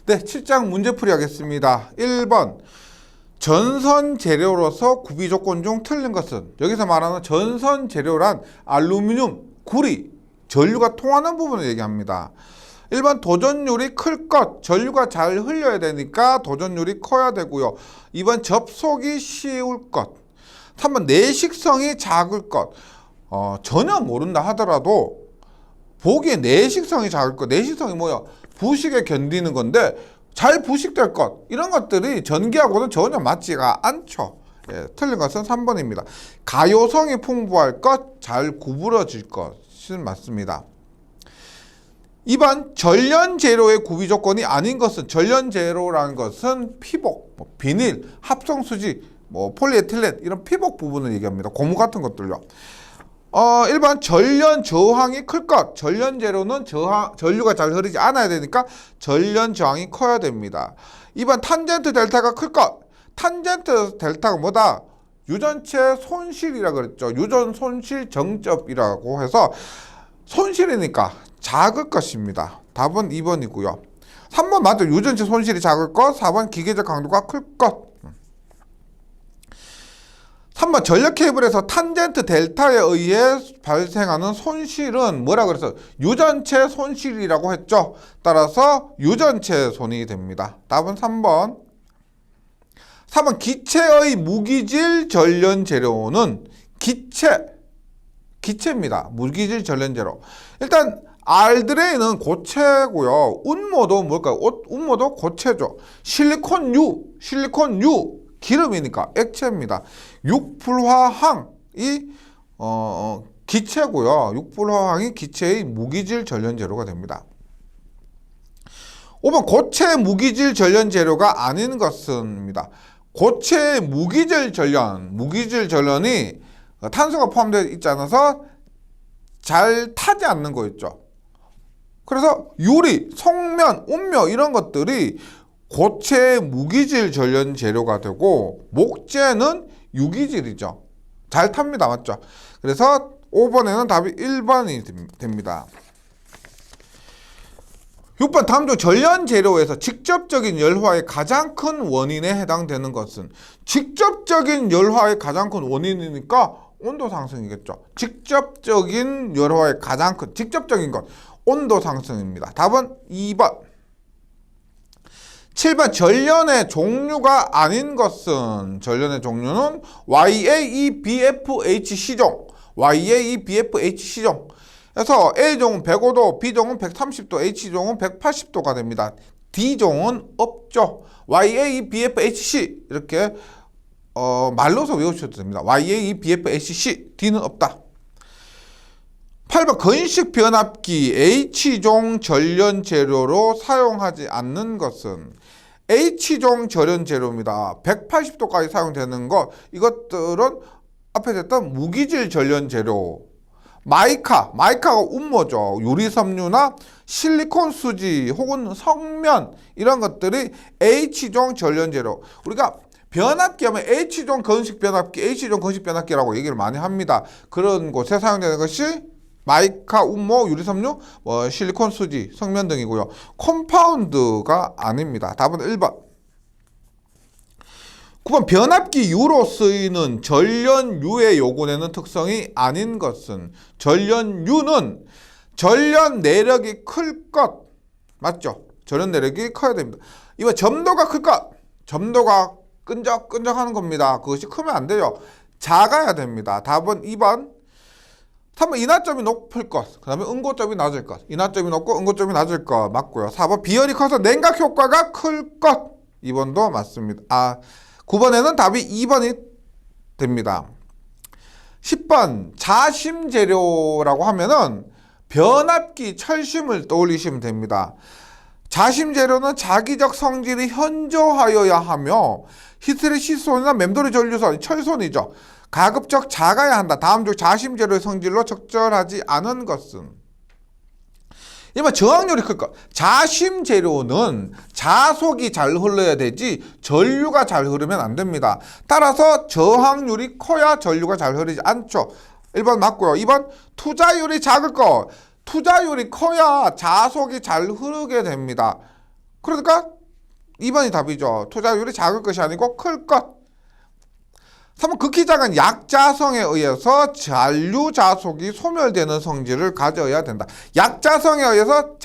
네, 7장 문제풀이 하겠습니다. 1번 전선 재료로서 구비 조건 중 틀린 것은, 여기서 말하는 전선 재료란 알루미늄, 구리, 전류가 통하는 부분을 얘기합니다. 1번 도전율이 클 것, 전류가 잘 흘려야 되니까 도전율이 커야 되고요. 2번 접속이 쉬울 것. 3번 내식성이 작을 것. 전혀 모른다 하더라도 보기에 내식성이 작을 것. 내식성이 뭐야? 부식에 견디는 건데 잘 부식될 것, 이런 것들이 전기하고는 전혀 맞지가 않죠. 예, 틀린 것은 3번입니다. 가요성이 풍부할 것, 잘 구부러질 것은 맞습니다. 2번 전련 재료의 구비 조건이 아닌 것은, 전련 재료라는 것은 피복, 비닐, 합성수지, 폴리에틸렌, 이런 피복 부분을 얘기합니다. 고무 같은 것들요. 1번 전련 저항이 클 것. 전련 재료는 전류가 잘 흐르지 않아야 되니까 전련 저항이 커야 됩니다. 2번 탄젠트 델타가 클 것. 탄젠트 델타가 뭐다? 유전체 손실이라 그랬죠. 유전 손실 정접이라고 해서 손실이니까 작을 것입니다. 답은 2번이고요. 3번 맞죠. 유전체 손실이 작을 것. 4번 기계적 강도가 클 것. 3번 전력 케이블에서 탄젠트 델타에 의해 발생하는 손실은 뭐라 그래서 유전체 손실이라고 했죠. 따라서 유전체 손이 됩니다. 답은 3번. 4번 기체의 무기질 전련 재료는 기체입니다. 무기질 전련 재료. 일단 알드레인은 고체고요. 운모도 뭘까요? 운모도 고체죠. 실리콘유 기름이니까 액체입니다. 육불화항이 기체고요. 육불화항이 기체의 무기질 전련 재료가 됩니다. 5번 고체 무기질 전련 재료가 아닌 것은입니다. 고체 무기질 전련이 탄소가 포함되어 있지 않아서 잘 타지 않는 거 있죠. 그래서 유리, 석면, 음료 이런 것들이 고체 무기질 전련 재료가 되고, 목재는 유기질이죠. 잘 탑니다. 맞죠? 그래서 5번에는 답이 1번이 됩니다. 6번 다음 중 전련 재료에서 직접적인 열화의 가장 큰 원인에 해당되는 것은, 직접적인 열화의 가장 큰 원인이니까 온도 상승이겠죠. 직접적인 열화의 가장 큰 직접적인 것, 온도 상승입니다. 답은 2번. 7번 전련의 종류가 아닌 것은, 전련의 종류는 YAEBFHC종, YAEBFHC종. 그래서 A종은 105도, B종은 130도, H종은 180도가 됩니다. D종은 없죠. YAEBFHC 이렇게 말로서 외우셔도 됩니다. YAEBFHC, D는 없다. 8번 건식 변압기 H종 전련 재료로 사용하지 않는 것은, H종 전련 재료입니다. 180도까지 사용되는 것, 이것들은 앞에 됐던 무기질 전련 재료. 마이카가 운모죠. 유리섬유나 실리콘 수지 혹은 석면, 이런 것들이 H종 전련 재료. 우리가 변압기 하면 H종 건식 변압기라고 얘기를 많이 합니다. 그런 곳에 사용되는 것이 마이카, 운모, 유리섬유, 실리콘 수지, 석면 등이고요. 컴파운드가 아닙니다. 답은 1번. 9번 변압기 유로 쓰이는 전련유의 요구되는 특성이 아닌 것은, 전련유는 전련 내력이 클 것. 맞죠? 전련 내력이 커야 됩니다. 이번 점도가 클 것. 점도가 끈적끈적하는 겁니다. 그것이 크면 안 돼요. 작아야 됩니다. 답은 2번. 3번 인하점이 높을 것, 그 다음에 응고점이 낮을 것. 인하점이 높고 응고점이 낮을 것 맞고요. 4번 비열이 커서 냉각 효과가 클 것. 2번도 맞습니다. 9번에는 답이 2번이 됩니다. 10번 자심 재료라고 하면은 변압기 철심을 떠올리시면 됩니다. 자심 재료는 자기적 성질이 현저하여야 하며 히스레시손이나 맴돌이 전류선, 철손이죠. 가급적 작아야 한다. 다음 중 자심 재료의 성질로 적절하지 않은 것은, 1번 저항률이 클 것. 자심 재료는 자속이 잘 흘러야 되지 전류가 잘 흐르면 안 됩니다. 따라서 저항률이 커야 전류가 잘 흐르지 않죠. 1번 맞고요. 2번 투자율이 작을 것. 투자율이 커야 자속이 잘 흐르게 됩니다. 그러니까 2번이 답이죠. 투자율이 작을 것이 아니고 클 것. 3번 극히 작은 약자성에 의해서 잔류자속이 소멸되는 성질을 가져야 된다. 약자성에 의해서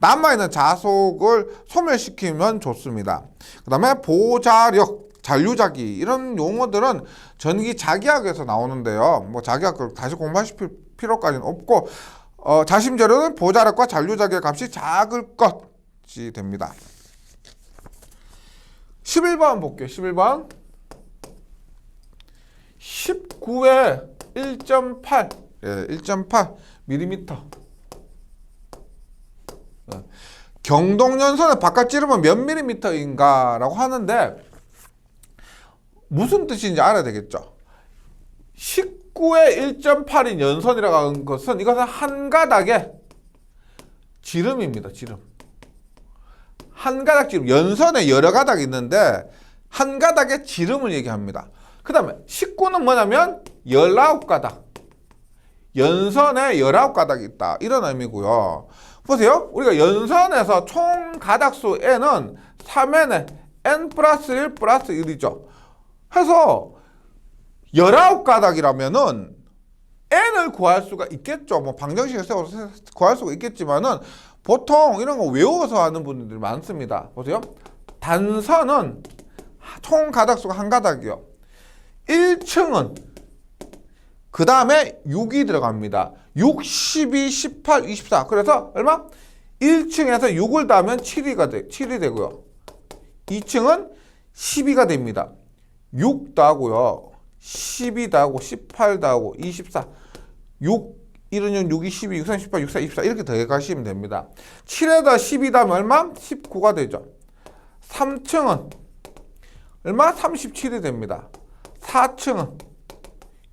남아있는 자속을 소멸시키면 좋습니다. 그 다음에 보자력, 잔류자기 이런 용어들은 전기자기학에서 나오는데요. 뭐 자기학 다시 공부하실 필요까지는 없고 자심재료는 보자력과 잔류자기의 값이 작을 것이 됩니다. 11번 볼게요. 11번 19에 1.8 1.8mm 경동연선의 바깥 지름은 몇 mm인가 라고 하는데 무슨 뜻인지 알아야 되겠죠. 19에 1.8인 연선이라고 하는 것은 이것은 한 가닥의 지름입니다. 지름. 한 가닥 지름. 연선에 여러 가닥이 있는데 한 가닥의 지름을 얘기합니다. 그 다음에 19는 뭐냐면 19가닥. 연선에 19가닥이 있다. 이런 의미고요. 보세요. 우리가 연선에서 총 가닥수 n은 3n에 n 플러스 1 플러스 1이죠. 해서 19가닥이라면은 n을 구할 수가 있겠죠. 뭐 방정식을 세워서 구할 수가 있겠지만은 보통 이런 거 외워서 하는 분들이 많습니다. 보세요. 단선은 총 가닥수가 한 가닥이요. 1층은 그 다음에 6이 들어갑니다. 6, 12, 18, 24. 그래서 얼마? 1층에서 6을 더하면 7이 되고요. 2층은 12가 됩니다. 6 더하고요. 12 더하고 18 더하고 24. 6, 1은 6, 6이 12, 6, 3, 18, 6, 4, 24 이렇게 더해가시면 됩니다. 7에다 12 더하면 얼마? 19가 되죠. 3층은 얼마? 37이 됩니다. 4층은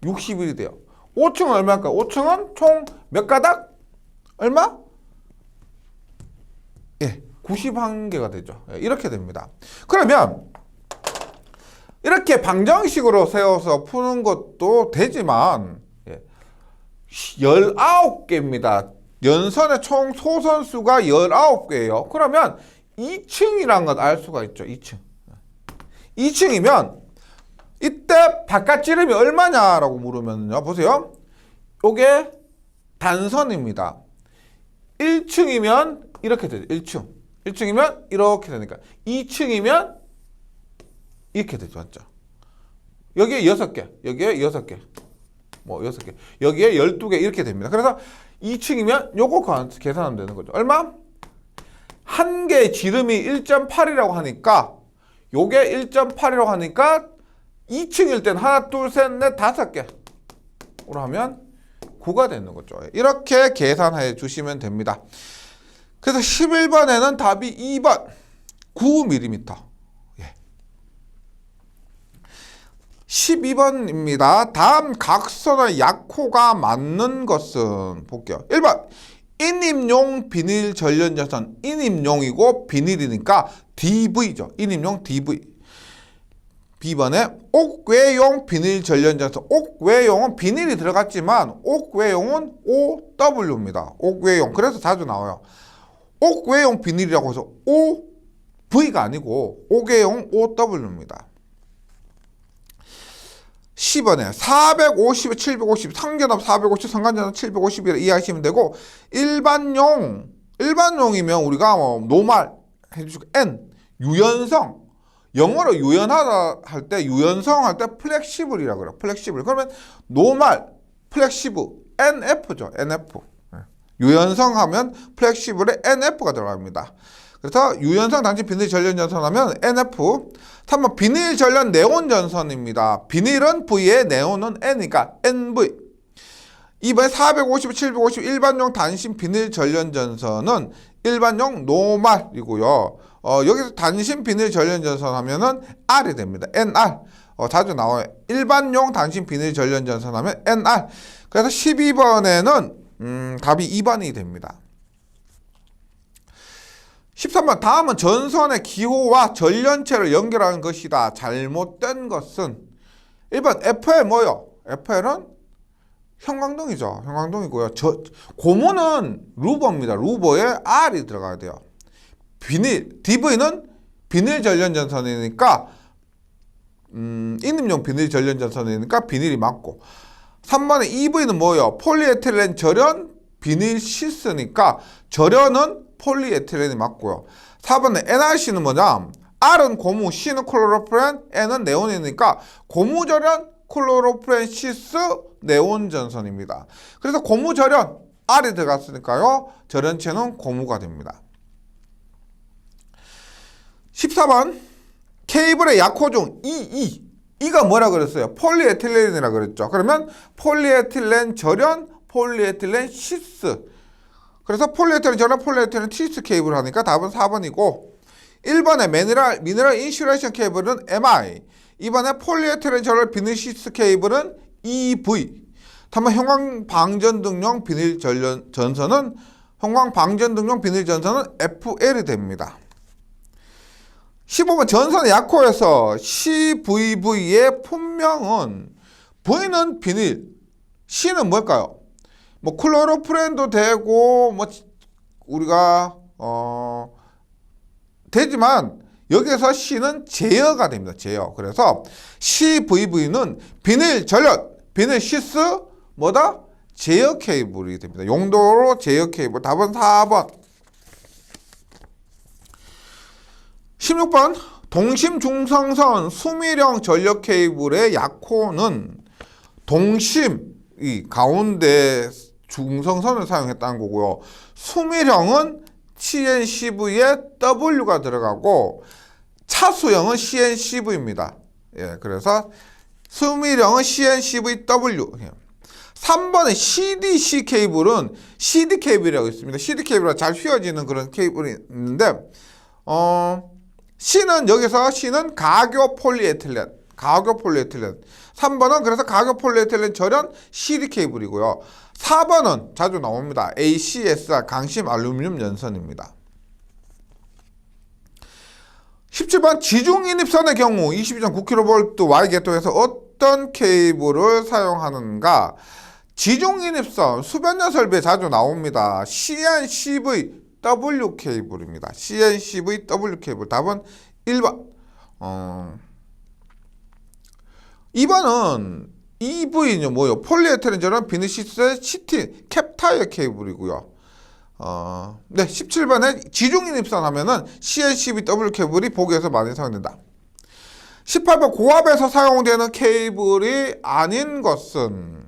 61이 돼요. 5층은 얼마일까요? 5층은 총 몇 가닥? 얼마? 예, 91개가 되죠. 예, 이렇게 됩니다. 그러면 이렇게 방정식으로 세워서 푸는 것도 되지만 19개입니다. 연선의 총 소선수가 19개예요. 그러면 2층이라는 걸 알 수가 있죠. 2층. 2층이면 이때 바깥 지름이 얼마냐라고 물으면요. 보세요. 요게 단선입니다. 1층이면 이렇게 되죠. 1층. 1층이면 이렇게 되니까 2층이면 이렇게 되죠. 맞죠? 여기에 6개. 여기에 6개. 뭐 6개. 여기에 12개 이렇게 됩니다. 그래서 2층이면 요거 계산하면 되는 거죠. 얼마? 한 개의 지름이 1.8이라고 하니까 요게 1.8이라고 하니까 2층일 땐 하나, 둘, 셋, 넷, 5개로 하면 9가 되는 거죠. 이렇게 계산해 주시면 됩니다. 그래서 11번에는 답이 2번 9mm. 12번입니다. 다음 각선의 약호가 맞는 것은 볼게요. 1번 인입용 비닐 전련자선. 인입용이고 비닐이니까 DV죠. 인입용 DV. B번에 옥외용 비닐 전련자선. 옥외용은 비닐이 들어갔지만 옥외용은 OW입니다. 옥외용. 그래서 자주 나와요. 옥외용 비닐이라고 해서 OV가 아니고 옥외용 OW입니다. 10번에 450에 750, 상전압 450, 상관전압 750이라 이해하시면 되고, 일반용이면 우리가 뭐 노말 해주시고 N, 유연성, 영어로 유연하다 할 때 유연성 할 때 플렉시블이라고 그래요. 플렉시블. 그러면 노말, 플렉시블, NF죠. NF. 유연성 하면 플렉시블에 NF가 들어갑니다. 그래서 유연성 단지 비닐 전련 전선 하면 NF. 3번 비닐 전련 네온 전선입니다. 비닐은 V에 네온은 N이니까 NV. 2번에 450, 750 일반용 단신 비닐 전련 전선은 일반용 노말이고요. 여기서 단신 비닐 전련 전선 하면은 R이 됩니다. NR. 자주 나와요. 일반용 단신 비닐 전련 전선 하면 NR. 그래서 12번에는 답이 2번이 됩니다. 13번 다음은 전선의 기호와 전련체를 연결하는 것이다. 잘못된 것은 1번 FL 뭐요? FL은 형광등이죠. 형광등이고요. 고무는 루버입니다. 루버에 R이 들어가야 돼요. DV는 비닐 전련 전선이니까 인입용 비닐 전련 전선이니까 비닐이 맞고, 3번에 EV는 뭐예요? 폴리에틸렌 절연 비닐 시스니까 절연은 폴리에틸렌이 맞고요. 4번에 NRC는 뭐냐? R은 고무, C는 클로로프렌, N은 네온이니까 고무절연 클로로프렌 시스 네온 전선입니다. 그래서 고무절연 R이 들어갔으니까요, 절연체는 고무가 됩니다. 14번 케이블의 약호중 E가 뭐라 그랬어요? 폴리에틸렌이라 그랬죠. 그러면 폴리에틸렌 절연 폴리에틸렌 시스, 그래서 폴리에틸렌 절연 폴리에틸렌 시스 케이블 하니까 답은 4번이고, 1번에 미네랄 인슐레이션 케이블은 MI, 2번에 폴리에틸렌 절연 비닐 시스 케이블은 EV, 다만 형광방전등용 비닐 전선은 FL이 됩니다. 15번 전선의 약호에서 CVV의 품명은, V는 비닐, C는 뭘까요? 뭐 클로로프렌도 되고 뭐 우리가 되지만 여기에서 C는 제어가 됩니다. 제어. 그래서 CVV는 비닐 전련, 비닐 시스 뭐다? 제어 케이블이 됩니다. 용도로 제어 케이블. 답은 4번. 16번 동심 중성선 수미령 전력 케이블의 약호는, 동심 이 가운데 중성선을 사용했다는 거고요. 수미령은 CNCV에 W가 들어가고 차수형은 CNCV입니다. 예, 그래서 수미령은 CNCVW. 3번의 CDC 케이블은 CD 케이블이라고 있습니다. CD 케이블은 잘 휘어지는 그런 케이블이 있는데, C는 가교 폴리에틸렌. 3번은 그래서 가교 폴리에틸렌 절연 CD 케이블이고요. 4번은 자주 나옵니다. ACSR 강심 알루미늄 연선입니다. 17번 지중인입선의 경우 22.9kV Y계통에서 어떤 케이블을 사용하는가? 지중인입선 수변열 설비에 자주 나옵니다. CNCVW 케이블입니다. CNCVW 케이블. 답은 1번. 2번은 EV는 뭐요? 폴리에틸렌 절연 비닐시스의 시틴 캡타이어 케이블이고요. 네, 17번에 지중인입선 하면은 CNCVW 케이블이 보기에서 많이 사용된다. 18번 고압에서 사용되는 케이블이 아닌 것은,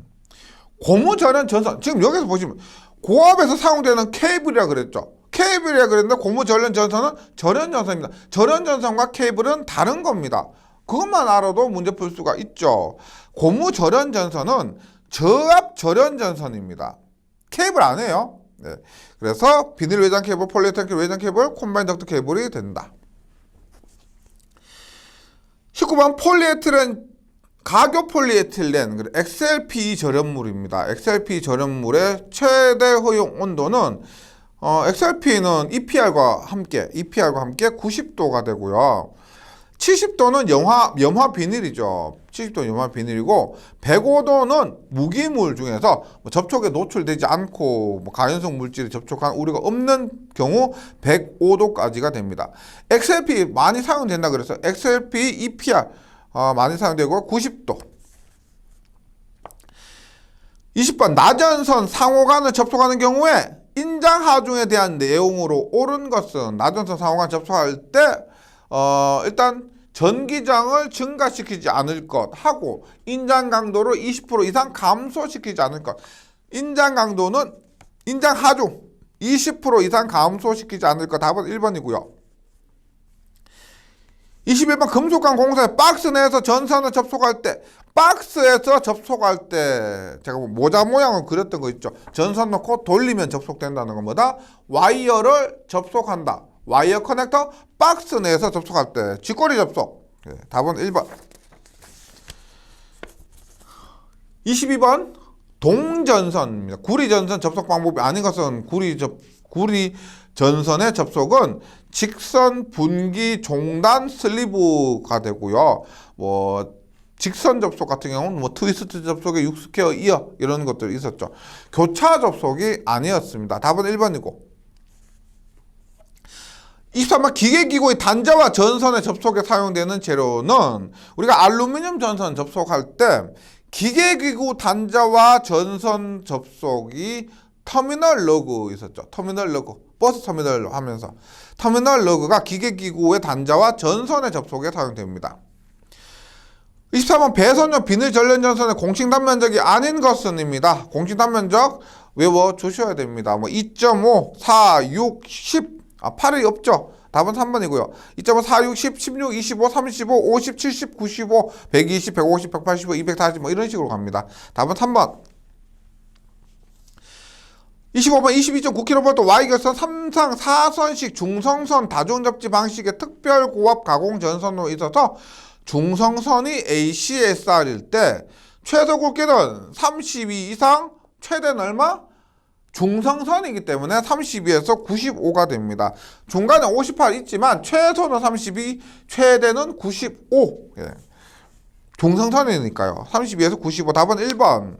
고무절연 전선. 지금 여기서 보시면 고압에서 사용되는 케이블이라 그랬죠. 케이블이라 그랬는데 고무절연 전선은 절연 전선입니다. 절연 전선과 케이블은 다른 겁니다. 그것만 알아도 문제 풀 수가 있죠. 고무절연 전선은 저압 절연 전선입니다. 케이블 아니에요. 네. 그래서 비닐 외장 케이블, 폴리에틸렌 케이블, 외장 케이블, 콤바인 덕트 케이블이 된다. 19번 폴리에틸렌, 가교 폴리에틸렌, XLPE 절연물입니다. XLPE 절연물의 최대 허용 온도는 XLPE는 EPR과 함께 90도가 되고요. 70도는 염화 비닐이죠. 70도는 염화 비닐이고, 105도는 무기물 중에서 접촉에 노출되지 않고 가연성 물질이 접촉한 우려가 없는 경우 105도까지가 됩니다. XLP 많이 사용된다 그래서 XLP, EPR 많이 사용되고 90도. 20번 나전선 상호간을 접촉하는 경우에 인장하중에 대한 내용으로 옳은 것은, 나전선 상호간 접촉할 때 일단 전기장을 증가시키지 않을 것 하고 인장 강도를 20% 이상 감소시키지 않을 것. 인장 강도는 인장 하중 20% 이상 감소시키지 않을 것. 답은 1번이고요. 21번 금속관 공사의 박스 내에서 전선을 접속할 때, 박스에서 접속할 때 제가 모자 모양을 그렸던 거 있죠. 전선 넣고 돌리면 접속된다는 건 뭐다? 와이어를 접속한다. 와이어 커넥터 박스 내에서 접속할 때 쥐꼬리 접속. 네, 답은 1번. 22번 동전선입니다. 구리전선 접속 방법이 아닌 것은, 구리 전선의 접속은 직선 분기 종단 슬리브가 되고요. 직선 접속 같은 경우는 트위스트 접속에 6스퀘어 이어 이런 것들이 있었죠. 교차 접속이 아니었습니다. 답은 1번이고. 23번 기계기구의 단자와 전선의 접속에 사용되는 재료는 우리가 알루미늄 전선 접속할 때 기계기구 단자와 전선 접속이 터미널 러그 있었죠. 터미널 러그. 버스 터미널 하면서 터미널 러그가 기계기구의 단자와 전선의 접속에 사용됩니다. 23번 배선용 비닐 전련 전선의 공식 단면적이 아닌 것은입니다. 공식 단면적 외워 주셔야 됩니다. 뭐 2.5, 4, 6, 10 8이 없죠. 답은 3번이고요. 2.5, 4, 6, 10, 16, 25, 35, 50, 70, 95, 120, 150, 185, 240 뭐 이런 식으로 갑니다. 답은 3번. 25번 22.9kV Y결선 3상 4선식 중성선 다중접지 방식의 특별고압 가공 전선으로 있어서 중성선이 ACSR일 때 최소 굵기는 32 이상 최대는 얼마? 중성선이기 때문에 32에서 95가 됩니다. 중간에 58 있지만 최소는 32, 최대는 95. 예. 중성선이니까요. 32에서 95. 답은 1번.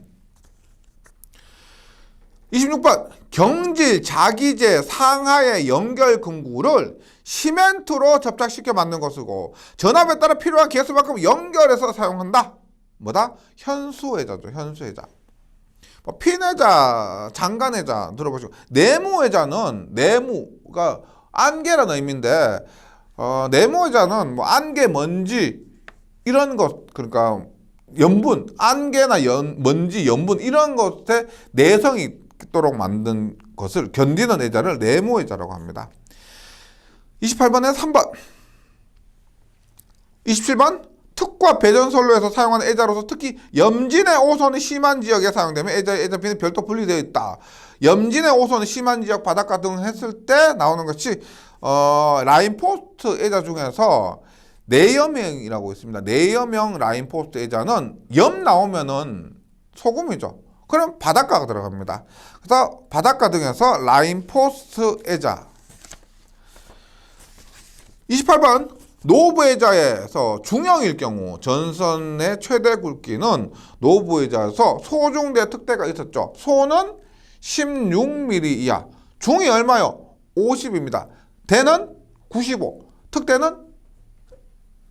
26번 경질 자기재 상하의 연결 금구를 시멘트로 접착시켜 만든 것이고 전압에 따라 필요한 개수만큼 연결해서 사용한다. 뭐다? 현수회자죠. 현수회자. 핀회자, 장간회자 들어보시고 네모회자는 네모가 안개라는 의미인데 네모회자는 뭐 안개, 먼지 이런 것 그러니까 염분, 안개나 먼지, 염분 이런 것에 내성이 있도록 만든 것을 견디는 회자를 네모회자라고 합니다. 28번에 3번 27번 특과 배전선로에서 사용하는 애자로서 특히 염진의 오손이 심한 지역에 사용되면 애자핀이 별도 분리되어 있다. 염진의 오손이 심한 지역 바닷가 등 했을 때 나오는 것이 라인포스트 애자 중에서 내염형이라고 있습니다. 내염형 라인포스트 애자는 염 나오면은 소금이죠. 그럼 바닷가가 들어갑니다. 그래서 바닷가 등에서 라인포스트 애자. 28번 노브회자에서 중형일 경우 전선의 최대 굵기는 노브회자에서 소중대 특대가 있었죠. 소는 16mm 이하, 중이 얼마요? 50입니다. 대는 95, 특대는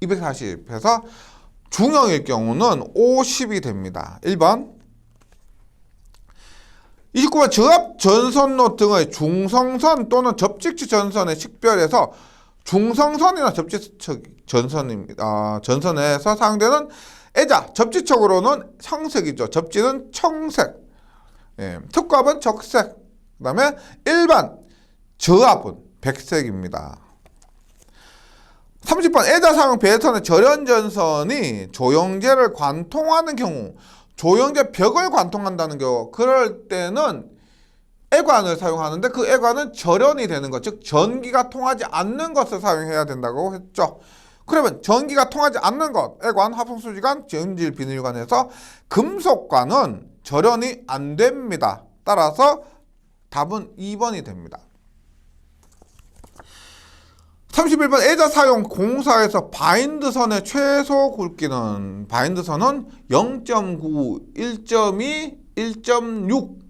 240 해서 중형일 경우는 50이 됩니다. 1번 29번 저압 전선로 등의 중성선 또는 접직지 전선의 식별에서 중성선이나 접지척 전선입니다. 전선에서 사용되는 애자, 접지척으로는 청색이죠. 접지는 청색. 예, 특과압은 적색. 그 다음에 일반 저압은 백색입니다. 30번 애자 사용 배선의 절연전선이 조영제를 관통하는 경우 조영제 벽을 관통한다는 경우 그럴 때는 애관을 사용하는데 그 애관은 절연이 되는 것, 즉 전기가 통하지 않는 것을 사용해야 된다고 했죠. 그러면 전기가 통하지 않는 것, 애관, 합성수지관, 전질 비닐관에서 금속관은 절연이 안 됩니다. 따라서 답은 2번이 됩니다. 31번 애자 사용 공사에서 바인드선의 최소 굵기는 바인드선은 0.9, 1.2, 1.6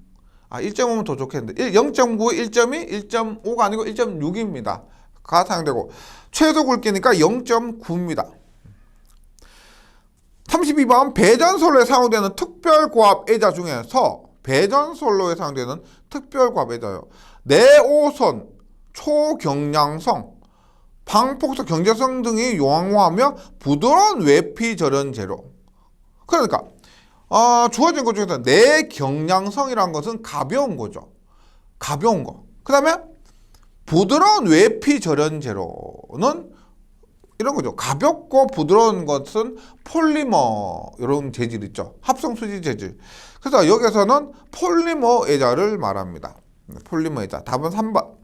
1.5면 더 좋겠는데 0.9, 1.2, 1.5가 아니고 1.6입니다. 가 사용되고 최소 굵기니까 0.9입니다. 32번 배전솔로에 사용되는 특별고압 애자 중에서 배전솔로에 사용되는 특별고압 애자요. 내오선, 초경량성, 방폭성, 경제성 등이 용하며 부드러운 외피 절연 재료. 그러니까 주어진 것 중에서 내경량성이라는 것은 가벼운 거죠. 가벼운 거. 그 다음에 부드러운 외피 절연 재료는 이런 거죠. 가볍고 부드러운 것은 폴리머 이런 재질 있죠. 합성수지 재질. 그래서 여기서는 폴리머 애자를 말합니다. 폴리머 애자. 답은 3번.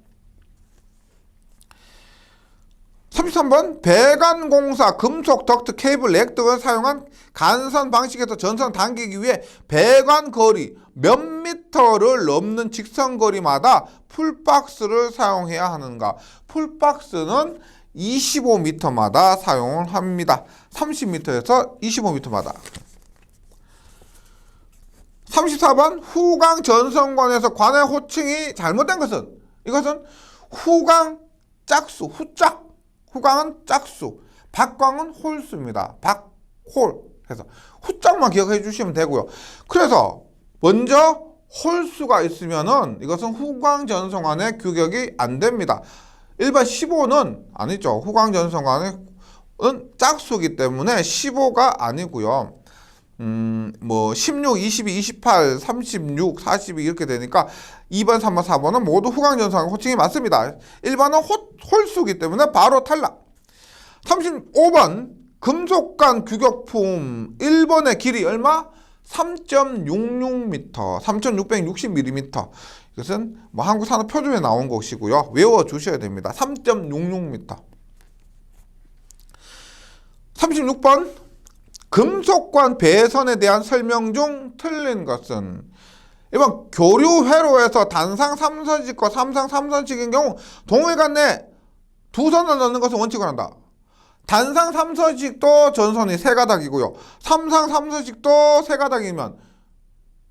33번 배관공사, 금속, 덕트, 케이블, 렉 등을 사용한 간선 방식에서 전선 당기기 위해 배관 거리 몇 미터를 넘는 직선 거리마다 풀박스를 사용해야 하는가? 풀박스는 25m마다 사용을 합니다. 30m에서 25m마다. 34번 후광 전선관에서 관의 호칭이 잘못된 것은 이것은 후광 짝수, 후짝. 후광은 짝수, 박광은 홀수입니다. 박홀 해서 후짝만 기억해 주시면 되고요. 그래서 먼저 홀수가 있으면은 이것은 후광전성환의 규격이 안 됩니다. 일반 15는 아니죠. 후광전성환은 짝수이기 때문에 15가 아니고요. 뭐 16, 22, 28, 36, 42 이렇게 되니까 2번, 3번, 4번은 모두 후광전성환 호칭이 맞습니다. 1번은 홀수이기 때문에 바로 탈락. 35번 금속관 규격품 1번의 길이 얼마? 3.66m, 3660mm. 이것은 뭐 한국산업표준에 나온 것이고요. 외워주셔야 됩니다. 3.66m. 36번 금속관 배선에 대한 설명 중 틀린 것은 1번 교류 회로에서 단상 3선식과 삼상 3선식인 경우 동일간 내 두 선을 넣는 것은 원칙을 한다. 단상 3선식도 전선이 세 가닥이고요. 삼상 3선식도 세 가닥이면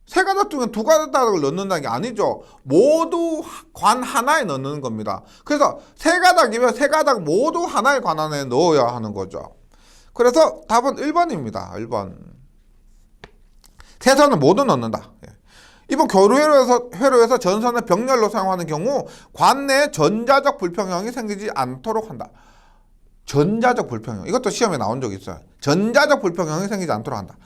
세 가닥 중에 두 가닥을 넣는다는 게 아니죠. 모두 관 하나에 넣는 겁니다. 그래서 세 가닥이면 세 가닥 모두 하나의 관 안에 넣어야 하는 거죠. 그래서 답은 1번입니다. 1번. 세 선을 모두 넣는다. 이번 교류회로에서 전선을 병렬로 사용하는 경우 관 내에 전자적 불평형이 생기지 않도록 한다. 전자적 불평형. 이것도 시험에 나온 적이 있어요. 전자적 불평형이 생기지 않도록 한다.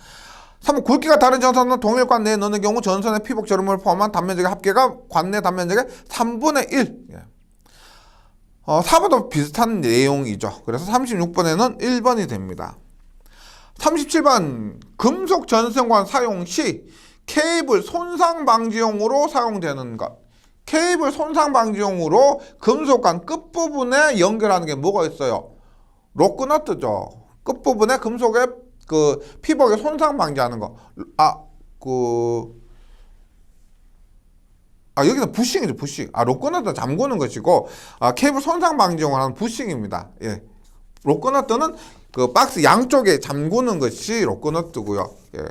3번 굵기가 다른 전선은 동일 관 내에 넣는 경우 전선의 피복 저름을 포함한 단면적의 합계가 관 내 단면적의 3분의 1. 4번도 비슷한 내용이죠. 그래서 36번에는 1번이 됩니다. 37번 금속 전선관 사용 시 케이블 손상 방지용으로 사용되는 것. 케이블 손상 방지용으로 금속관 끝부분에 연결하는 게 뭐가 있어요? 로크너트죠. 끝부분에 금속의 그 피복의 손상 방지하는 거. 여기는 부싱이죠, 부싱. 로크너트는 잠그는 것이고, 케이블 손상 방지용을 하는 부싱입니다. 예. 로크너트는 그 박스 양쪽에 잠그는 것이 로크너트고요. 예.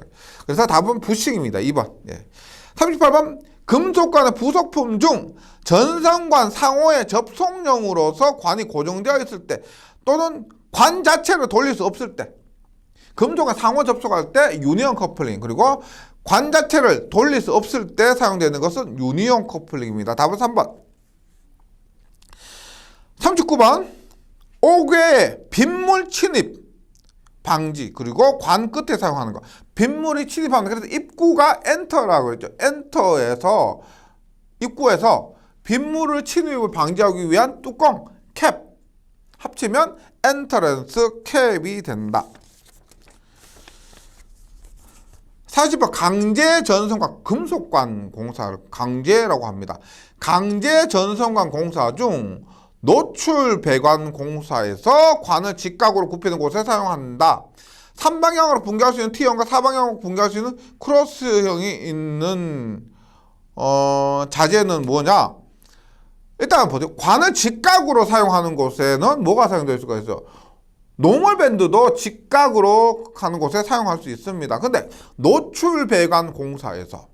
그래서 답은 부싱입니다. 2번. 예. 38번 금속관의 부속품 중 전선관 상호의 접속용으로서 관이 고정되어 있을 때 또는 관 자체를 돌릴 수 없을 때 금속과 상호 접속할 때 유니온 커플링 그리고 관 자체를 돌릴 수 없을 때 사용되는 것은 유니온 커플링입니다. 답은 3번. 39번 옥외에 빗물 침입 방지 그리고 관 끝에 사용하는 거. 빗물이 침입하는 그래서 입구가 엔터라고 했죠. 엔터에서 입구에서 빗물을 침입을 방지하기 위한 뚜껑 캡 합치면 엔터런스 캡이 된다. 40번 강제 전선관 금속관 공사를 강제라고 합니다. 강제 전선관 공사 중 노출 배관 공사에서 관을 직각으로 굽히는 곳에 사용한다. 3방향으로 분개할 수 있는 T형과 4방향으로 분개할 수 있는 크로스형이 있는 자재는 뭐냐? 일단 보세요. 관을 직각으로 사용하는 곳에는 뭐가 사용될 수가 있어요? 노멀밴드도 직각으로 하는 곳에 사용할 수 있습니다. 근데 노출 배관 공사에서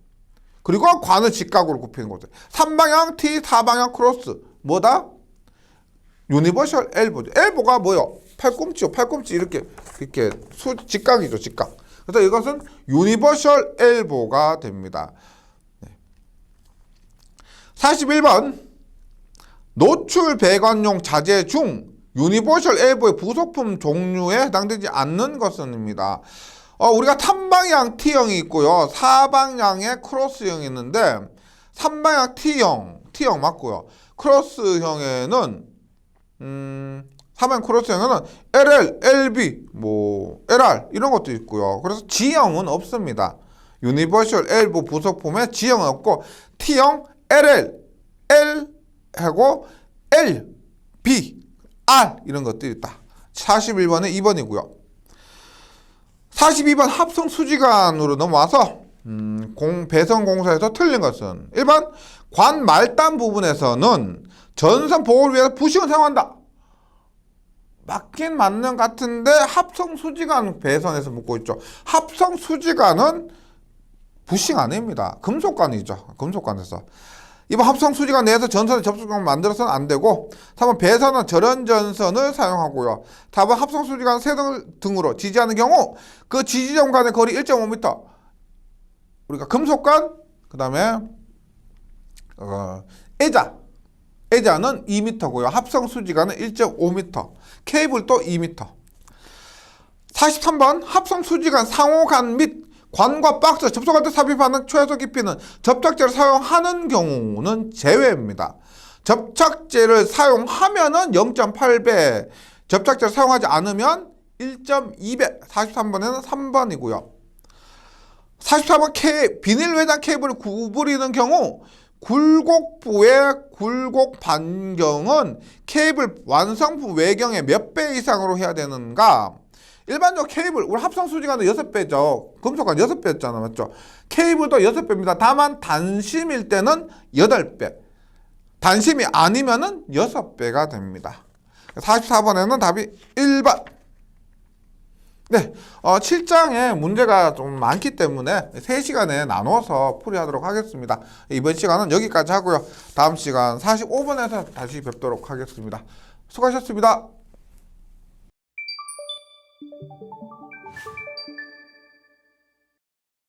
그리고 관을 직각으로 굽히는 곳에 3방향 T, 4방향 크로스 뭐다? 유니버셜 엘보죠. 엘보가 뭐요? 팔꿈치요. 팔꿈치 이렇게 직각이죠. 직각. 그래서 이것은 유니버셜 엘보가 됩니다. 41번 노출 배관용 자재 중 유니버셜 엘보의 부속품 종류에 해당되지 않는 것은입니다. 우리가 3방향 T형이 있고요. 4방향의 크로스형이 있는데 3방향 T형 맞고요. 크로스형에는 3방향 크로스형에는 LL, LB, LR 이런 것도 있고요. 그래서 G형은 없습니다. 유니버셜 엘보 부속품에 G형은 없고 T형, LL, L 하고 L, B, R 이런 것들이 있다. 41번에 2번이고요. 42번 합성 수지관으로 넘어와서 배선 공사에서 틀린 것은 1번 관 말단 부분에서는 전선 보호를 위해서 부싱을 사용한다. 맞긴 맞는 것 같은데 합성 수지관 배선에서 묻고 있죠. 합성 수지관은 부싱 아닙니다. 금속관이죠. 금속관에서. 2번 합성 수지관 내에서 전선의 접속점을 만들어서는 안 되고 3번 배선은 절연 전선을 사용하고요. 4번 합성 수지관 세 등으로 지지하는 경우 그 지지점 간의 거리 1.5m 우리가 금속관 그 다음에 애자는 2m고요. 합성 수지관은 1.5m 케이블도 2m 43번 합성 수지관 상호관 및 관과 박스 접속할 때 삽입하는 최소 깊이는 접착제를 사용하는 경우는 제외입니다. 접착제를 사용하면은 0.8배, 접착제를 사용하지 않으면 1.2배. 43번에는 3번이고요. 44번 비닐 외장 케이블을 구부리는 경우 굴곡부의 굴곡 반경은 케이블 완성품 외경의 몇 배 이상으로 해야 되는가? 일반적으로 케이블, 우리 합성 수지관은 6배죠. 금속관 6배였잖아. 맞죠? 케이블도 6배입니다. 다만 단심일 때는 8배. 단심이 아니면은 6배가 됩니다. 44번에는 답이 1번. 네, 7장에 문제가 좀 많기 때문에 3시간에 나눠서 풀이하도록 하겠습니다. 이번 시간은 여기까지 하고요. 다음 시간 45분에서 다시 뵙도록 하겠습니다. 수고하셨습니다.